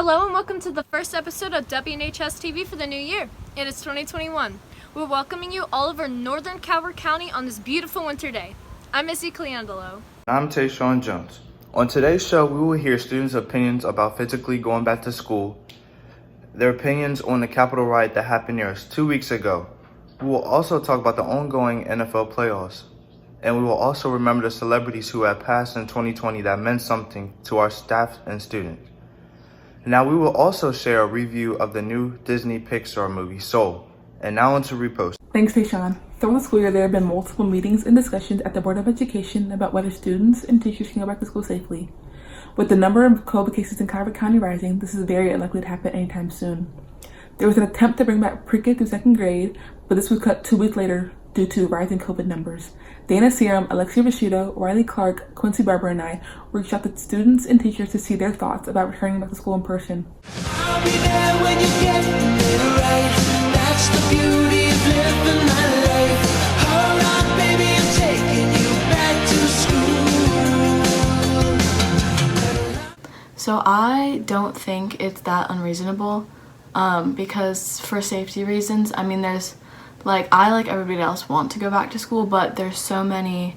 Hello and welcome to the first episode of WNHS TV for the new year. It is 2021. We're welcoming you all over northern Calvert County on this beautiful winter day. I'm Izzy Cleandolo. I'm Tayshawn Jones. On today's show, we will hear students' opinions about physically going back to school, their opinions on the Capitol riot that happened near us 2 weeks ago. We will also talk about the ongoing NFL playoffs. And we will also remember the celebrities who have passed in 2020 that meant something to our staff and students. Now we will also share a review of the new Disney Pixar movie, Soul. And now on to Repost. Thanks, Tayshawn. Throughout the school year, there have been multiple meetings and discussions at the Board of Education about whether students and teachers can go back to school safely. With the number of COVID cases in Calvert County rising, this is very unlikely to happen anytime soon. There was an attempt to bring back pre-K through second grade, but this was cut 2 weeks later due to rising COVID numbers. Dana Serum, Alexia Rashido, Riley Clark, Quincy Barber, and I reached out to students and teachers to see their thoughts about returning back to school in person. I'll be there when you get it right. That's the beauty of living my life. Alright, baby, I'm taking you back to school. So I don't think it's that unreasonable, because for safety reasons, I mean, I like everybody else want to go back to school, but there's so many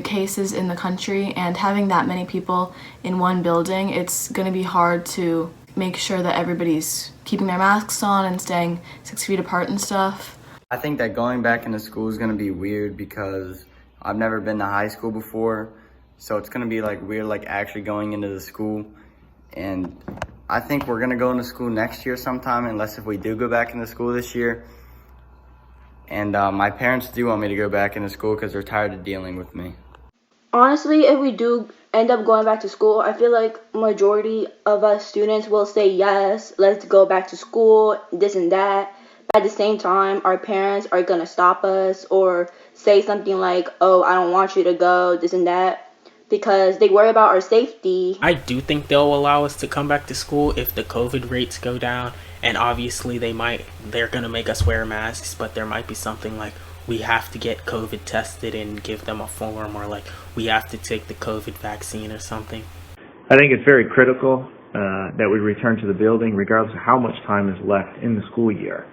cases in the country, and having that many people in one building, it's going to be hard to make sure that everybody's keeping their masks on and staying 6 feet apart and stuff. I think that going back into school is going to be weird because I've never been to high school before, so it's going to be weird actually going into the school. And I think we're going to go into school next year sometime, unless if we do go back into school this year. And my parents do want me to go back into school because they're tired of dealing with me. Honestly, if we do end up going back to school, I feel like majority of us students will say yes, let's go back to school, this and that. But at the same time, our parents are going to stop us or say something like, oh, I don't want you to go, this and that, because they worry about our safety. I do think they'll allow us to come back to school if the COVID rates go down. And obviously they're going to make us wear masks, but there might be something like we have to get COVID tested and give them a form, or we have to take the COVID vaccine or something. I think it's very critical that we return to the building regardless of how much time is left in the school year.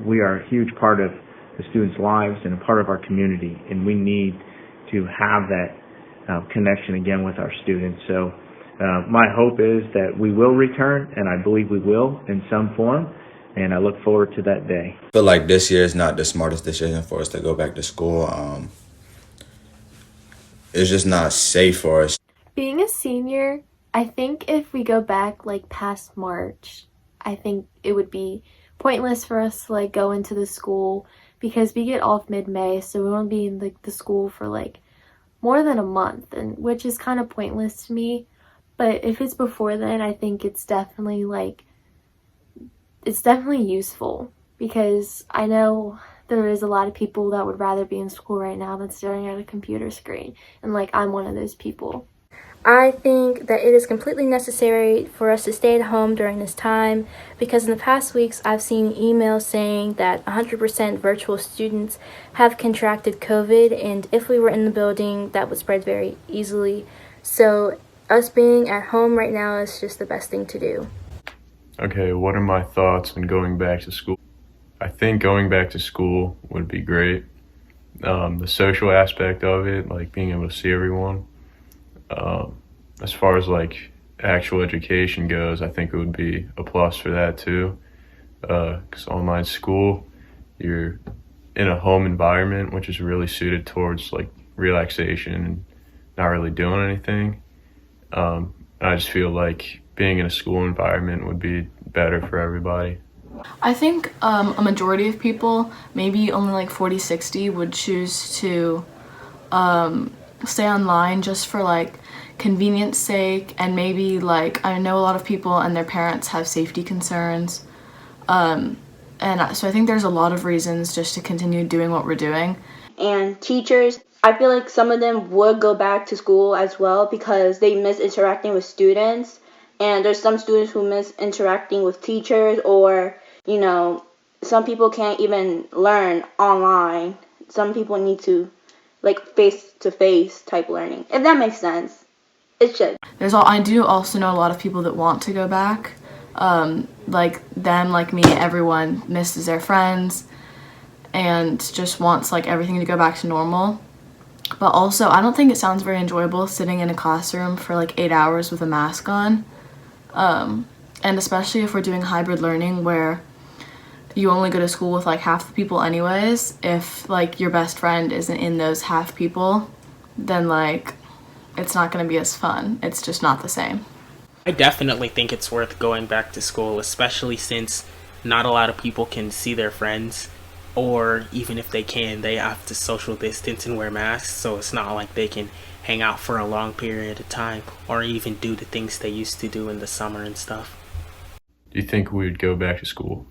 We are a huge part of the students' lives and a part of our community, and we need to have that connection again with our students. So my hope is that we will return, and I believe we will in some form, and I look forward to that day. I feel like this year is not the smartest decision for us to go back to school. It's just not safe for us. Being a senior, I think if we go back past March, I think it would be pointless for us to go into the school, because we get off mid-May, so we won't be in the school for more than a month, and which is kind of pointless to me. But if it's before then, I think it's definitely useful, because I know there is a lot of people that would rather be in school right now than staring at a computer screen, and I'm one of those people. I think that it is completely necessary for us to stay at home during this time, because in the past weeks I've seen emails saying that 100% virtual students have contracted COVID, and if we were in the building, that would spread very easily. So us being at home right now is just the best thing to do. Okay, what are my thoughts on going back to school? I think going back to school would be great. The social aspect of it, being able to see everyone. As far as actual education goes, I think it would be a plus for that too. Because online school, you're in a home environment, which is really suited towards relaxation and not really doing anything. I just feel like being in a school environment would be better for everybody. I think a majority of people, maybe only 40-60, would choose to stay online just for convenience sake, and maybe I know a lot of people and their parents have safety concerns, and so I think there's a lot of reasons just to continue doing what we're doing. And teachers, I feel like some of them would go back to school as well, because they miss interacting with students, and there's some students who miss interacting with teachers, or some people can't even learn online. Some people need to face-to-face type learning, if that makes sense. It should. I do also know a lot of people that want to go back. Like them, like me, everyone misses their friends and just wants like everything to go back to normal. But also, I don't think it sounds very enjoyable sitting in a classroom for like 8 hours with a mask on. And especially if we're doing hybrid learning where you only go to school with like half the people anyways, if like your best friend isn't in those half people, then like it's not going to be as fun. It's just not the same. I definitely think it's worth going back to school, especially since not a lot of people can see their friends, or even if they can, they have to social distance and wear masks, so it's not like they can hang out for a long period of time or even do the things they used to do in the summer and stuff. Do you think we would go back to school?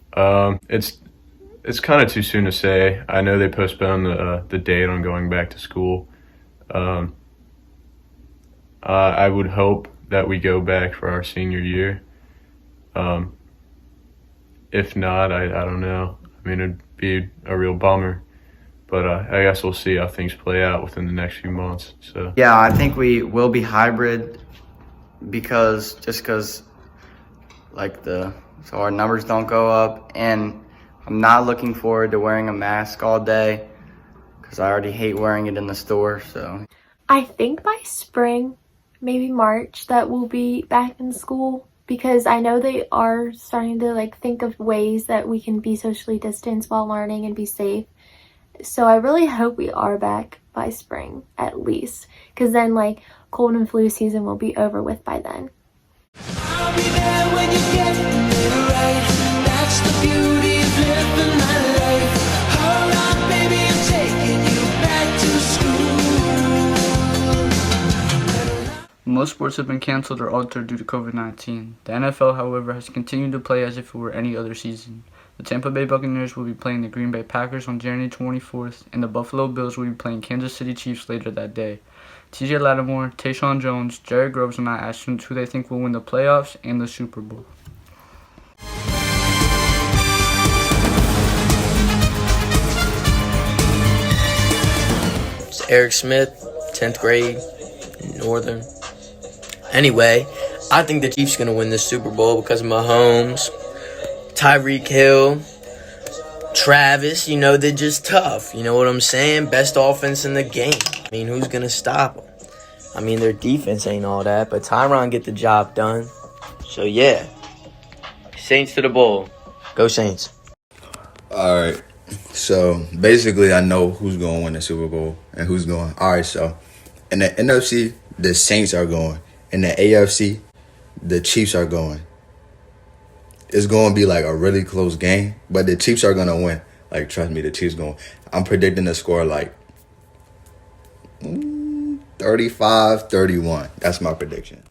It's kind of too soon to say. I know they postponed the date on going back to school. I would hope that we go back for our senior year. If not, I don't know. I mean, it'd be a real bummer. But I guess we'll see how things play out within the next few months. So Yeah, I think we will be hybrid because like so our numbers don't go up, and I'm not looking forward to wearing a mask all day because I already hate wearing it in the store. So I think by spring, maybe March, that we'll be back in school, because I know they are starting to like think of ways that we can be socially distanced while learning and be safe. So I really hope we are back by spring at least, because then like cold and flu season will be over with by then. I'll be there when you get it right. That's the beauty of living my life. Alright, baby, I'm taking you back to school. Most sports have been canceled or altered due to COVID-19. The NFL, however, has continued to play as if it were any other season. The Tampa Bay Buccaneers will be playing the Green Bay Packers on January 24th, and the Buffalo Bills will be playing Kansas City Chiefs later that day. TJ Lattimore, Tayshaun Jones, Jared Groves and I asked students who they think will win the playoffs and the Super Bowl. It's Eric Smith, 10th grade, Northern. Anyway, I think the Chiefs going to win this Super Bowl because of Mahomes, Tyreek Hill, Travis. You know, they're just tough. You know what I'm saying? Best offense in the game. I mean, who's going to stop them? I mean, their defense ain't all that, but Tyron get the job done. So, yeah. Saints to the bowl. Go Saints. All right. So, basically, I know who's going to win the Super Bowl and who's going. All right, so in the NFC, the Saints are going. In the AFC, the Chiefs are going. It's going to be like a really close game, but the Chiefs are going to win. Like, trust me, the Chiefs going. I'm predicting the score like 35-31. That's my prediction.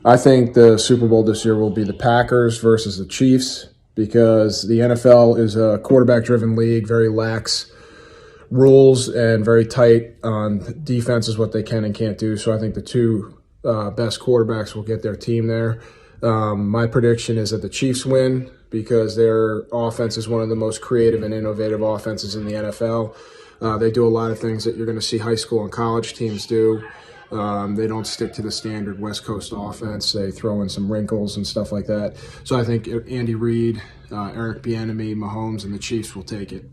I think the Super Bowl this year will be the Packers versus the Chiefs, because the NFL is a quarterback-driven league, very lax rules and very tight on defense is what they can and can't do. So I think the two best quarterbacks will get their team there. My prediction is that the Chiefs win because their offense is one of the most creative and innovative offenses in the NFL. They do a lot of things that you're going to see high school and college teams do. They don't stick to the standard West Coast offense. They throw in some wrinkles and stuff like that. So I think Andy Reid, Eric Bieniemy, Mahomes, and the Chiefs will take it.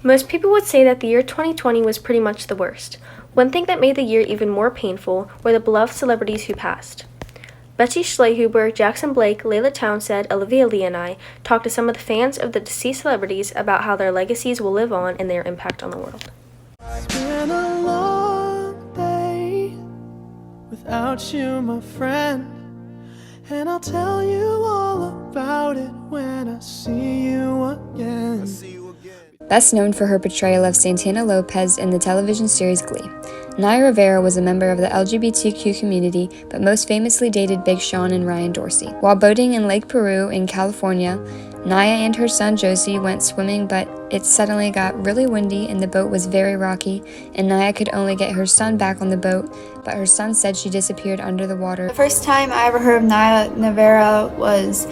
Most people would say that the year 2020 was pretty much the worst. One thing that made the year even more painful were the beloved celebrities who passed. Betsy Schleihuber, Jackson Blake, Layla Townsend, Olivia Lee, and I talked to some of the fans of the deceased celebrities about how their legacies will live on and their impact on the world. It's been a long day without you, my friend, and I'll tell you all about it when I see you again. Best known for her portrayal of Santana Lopez in the television series Glee, Naya Rivera was a member of the LGBTQ community, but most famously dated Big Sean and Ryan Dorsey. While boating in Lake Peru in California, Naya and her son Josie went swimming, but it suddenly got really windy and the boat was very rocky, and Naya could only get her son back on the boat, but her son said she disappeared under the water. The first time I ever heard of Naya Rivera was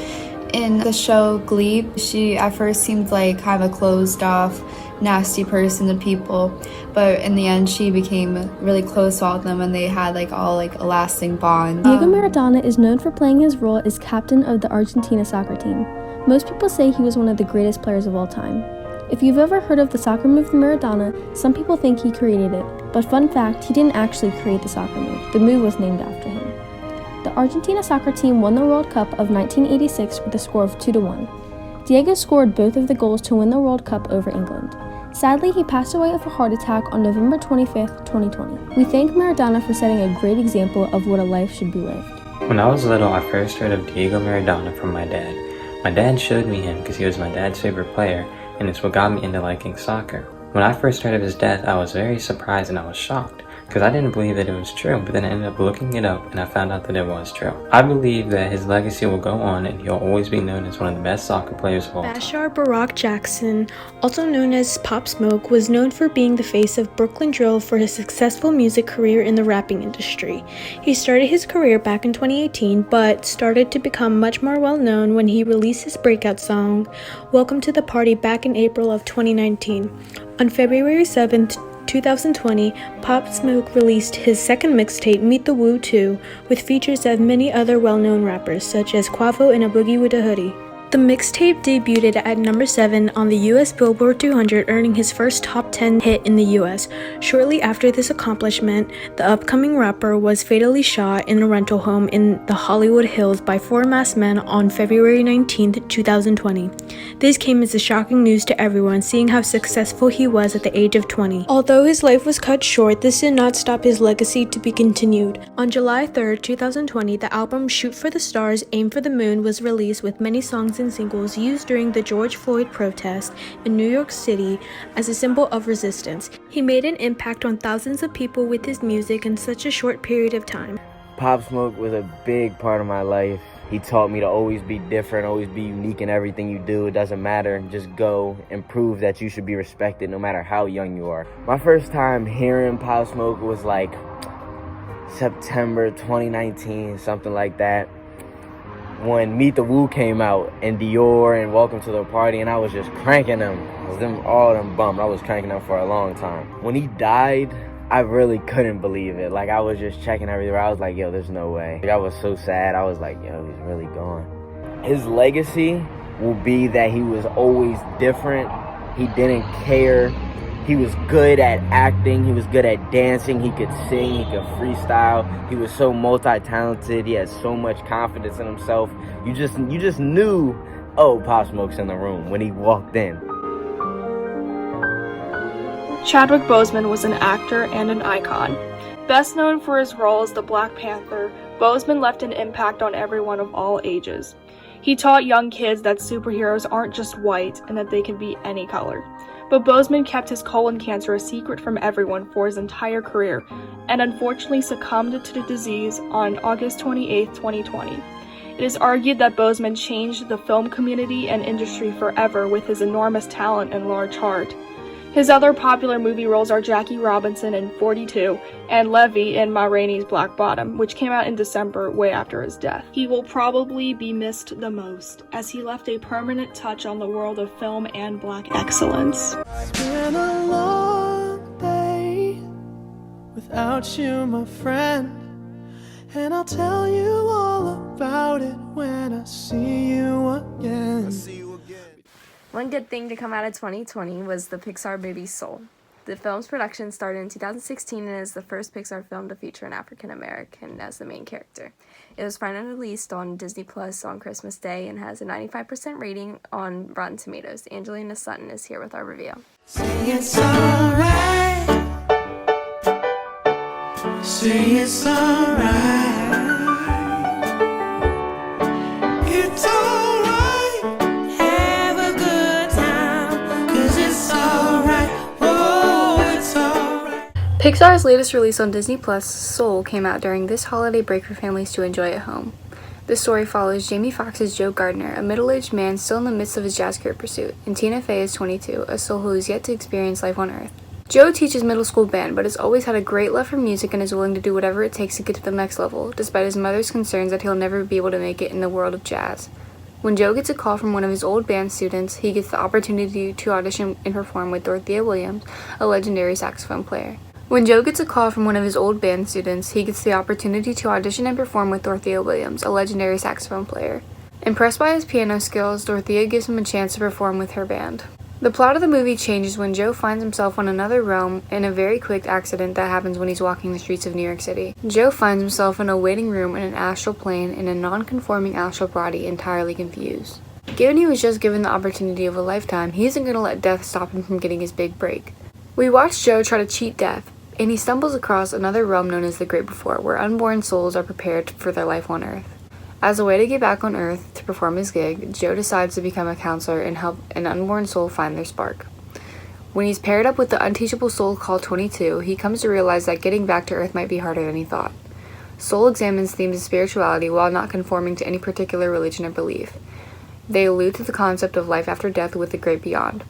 In the show Glee, she at first seemed like kind of a closed off, nasty person to people, but in the end she became really close to all of them and they had like a lasting bond. Diego Maradona is known for playing his role as captain of the Argentina soccer team. Most people say he was one of the greatest players of all time. If you've ever heard of the soccer move Maradona, some people think he created it, but fun fact, he didn't actually create the soccer move. The move was named after him. The Argentina soccer team won the World Cup of 1986 with a score of 2-1. Diego scored both of the goals to win the World Cup over England. Sadly, he passed away of a heart attack on November 25th, 2020. We thank Maradona for setting a great example of what a life should be lived. When I was little, I first heard of Diego Maradona from my dad. My dad showed me him because he was my dad's favorite player, and it's what got me into liking soccer. When I first heard of his death, I was very surprised and I was shocked, because I didn't believe that it was true, but then I ended up looking it up and I found out that it was true. I believe that his legacy will go on and he'll always be known as one of the best soccer players of all time. Bashar Barack Jackson, also known as Pop Smoke, was known for being the face of Brooklyn Drill for his successful music career in the rapping industry. He started his career back in 2018, but started to become much more well known when he released his breakout song, Welcome to the Party, back in April of 2019. On February 7th, 2020, Pop Smoke released his second mixtape, Meet the Woo 2, with features of many other well-known rappers, such as Quavo and A Boogie with a Hoodie. The mixtape debuted at number 7 on the US Billboard 200, earning his first top 10 hit in the US. Shortly after this accomplishment, the upcoming rapper was fatally shot in a rental home in the Hollywood Hills by 4 masked men on February 19, 2020. This came as a shocking news to everyone, seeing how successful he was at the age of 20. Although his life was cut short, this did not stop his legacy to be continued. On July 3, 2020, the album Shoot for the Stars, Aim for the Moon was released with many songs and singles used during the George Floyd protest in New York City as a symbol of resistance. He made an impact on thousands of people with his music in such a short period of time. Pop Smoke was a big part of my life. He taught me to always be different, always be unique in everything you do. It doesn't matter. Just go and prove that you should be respected no matter how young you are. My first time hearing Pop Smoke was like September 2019, something like that, when Meet the Woo came out and Dior and Welcome to the Party, and I was just cranking them. All them bummed. I was cranking them for a long time. When he died, I really couldn't believe it. Like, I was just checking everywhere. I was like, yo, there's no way. Like, I was so sad. I was like, yo, he's really gone. His legacy will be that he was always different. He didn't care. He was good at acting. He was good at dancing. He could sing. He could freestyle. He was so multi-talented. He had so much confidence in himself. You just knew, oh, Pop Smoke's in the room when he walked in. Chadwick Boseman was an actor and an icon. Best known for his role as the Black Panther, Boseman left an impact on everyone of all ages. He taught young kids that superheroes aren't just white and that they can be any color. But Boseman kept his colon cancer a secret from everyone for his entire career, and unfortunately succumbed to the disease on August 28, 2020. It is argued that Boseman changed the film community and industry forever with his enormous talent and large heart. His other popular movie roles are Jackie Robinson in 42 and Levy in Ma Rainey's Black Bottom, which came out in December, way after his death. He will probably be missed the most, as he left a permanent touch on the world of film and Black excellence. It's been a long day without you, my friend, and I'll tell you all about it when I see you again. One good thing to come out of 2020 was the Pixar movie Soul. The film's production started in 2016 and is the first Pixar film to feature an African American as the main character. It was finally released on Disney Plus on Christmas Day and has a 95% rating on Rotten Tomatoes. Angelina Sutton is here with our review. Say it's alright. Say it's alright. It's alright. Have a good time, 'cause it's alright. Oh, it's alright. Pixar's latest release on Disney Plus, Soul, came out during this holiday break for families to enjoy at home. The story follows Jamie Foxx's Joe Gardner, a middle-aged man still in the midst of his jazz career pursuit, and Tina Fey is 22, a soul who is yet to experience life on Earth. Joe teaches middle school band, but has always had a great love for music and is willing to do whatever it takes to get to the next level, despite his mother's concerns that he'll never be able to make it in the world of jazz. When Joe gets a call from one of his old band students, he gets the opportunity to audition and perform with Dorothea Williams, a legendary saxophone player. When Joe gets a call from one of his old band students, he gets the opportunity to audition and perform with Dorothea Williams, a legendary saxophone player. Impressed by his piano skills, Dorothea gives him a chance to perform with her band. The plot of the movie changes when Joe finds himself on another realm in a very quick accident that happens when he's walking the streets of New York City. Joe finds himself in a waiting room in an astral plane in a non-conforming astral body, entirely confused. Given he was just given the opportunity of a lifetime, he isn't going to let death stop him from getting his big break. We watch Joe try to cheat death, and he stumbles across another realm known as the Great Before, where unborn souls are prepared for their life on Earth. As a way to get back on Earth to perform his gig, Joe decides to become a counselor and help an unborn soul find their spark. When he's paired up with the unteachable soul called 22, he comes to realize that getting back to Earth might be harder than he thought. Soul examines themes of spirituality while not conforming to any particular religion or belief. They allude to the concept of life after death with the great beyond.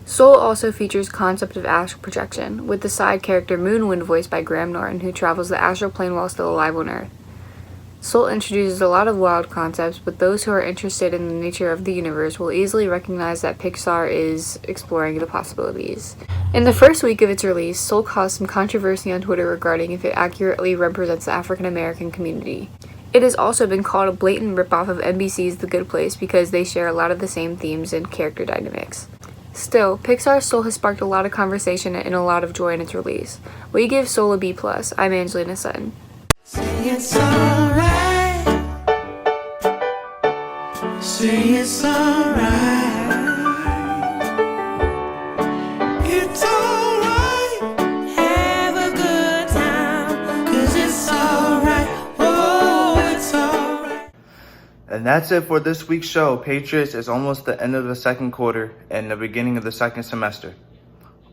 Soul also features concept of astral projection, with the side character Moonwind voiced by Graham Norton, who travels the astral plane while still alive on Earth. Soul introduces a lot of wild concepts, but those who are interested in the nature of the universe will easily recognize that Pixar is exploring the possibilities. In the first week of its release, Soul caused some controversy on Twitter regarding if it accurately represents the African American community. It has also been called a blatant ripoff of NBC's The Good Place because they share a lot of the same themes and character dynamics. Still, Pixar's Soul has sparked a lot of conversation and a lot of joy in its release. We give Soul a B+. I'm Angelina Sutton. Say it's alright. Say it's alright. It's alright. Have a good time. 'Cause it's alright. Oh, it's alright. And that's it for this week's show. Patriots is almost the end of the second quarter and the beginning of the second semester.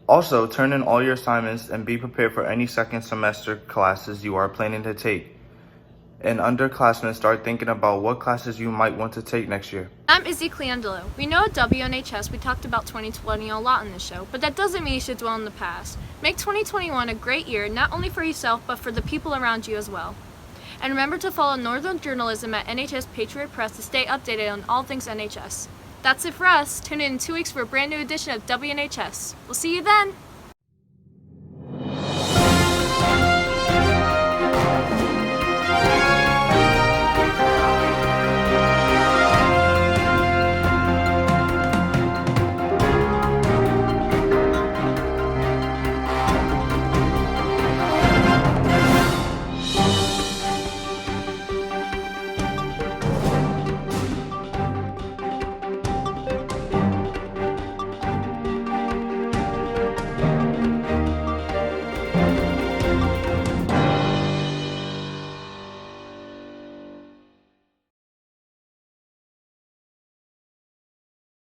Also, turn in all your assignments and be prepared for any second semester classes you are planning to take. And underclassmen, start thinking about what classes you might want to take next year. I'm Izzy Cleandolo. We know at WNHS we talked about 2020 a lot in the show, but that doesn't mean you should dwell in the past. Make 2021 a great year, not only for yourself, but for the people around you as well. And remember to follow Northern Journalism at NHS Patriot Press to stay updated on all things NHS. That's it for us. Tune in 2 weeks for a brand new edition of WNHS. We'll see you then!